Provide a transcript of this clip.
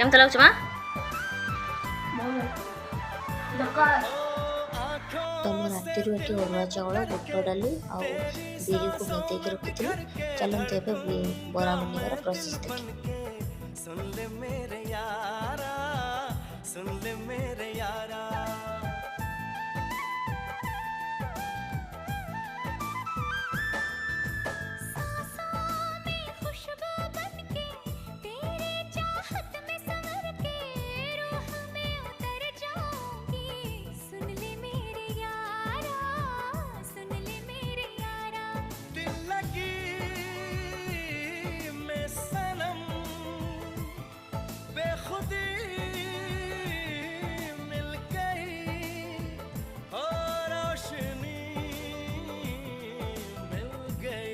କେମିତି ଲାଗୁଛି ମା? ତ ମୁଁ ରାତିରୁ ଏଠି ଅରୁଆ ଚାଉଳ, ବୁଟ ଡାଲି ଆଉ ବିରିକୁ ଭେଦେଇକି ରଖିଥିଲି। ଚାଲନ୍ତୁ ଏବେ ବରା ବନେଇବାର ପ୍ରୋସେସ୍ ଦେଖିବା। सुन ले मेरे यारा, सुन ले मेरे यारा। दिल लगी में सनम बेखुदी मिल गई, हो रोशनी मिल गई।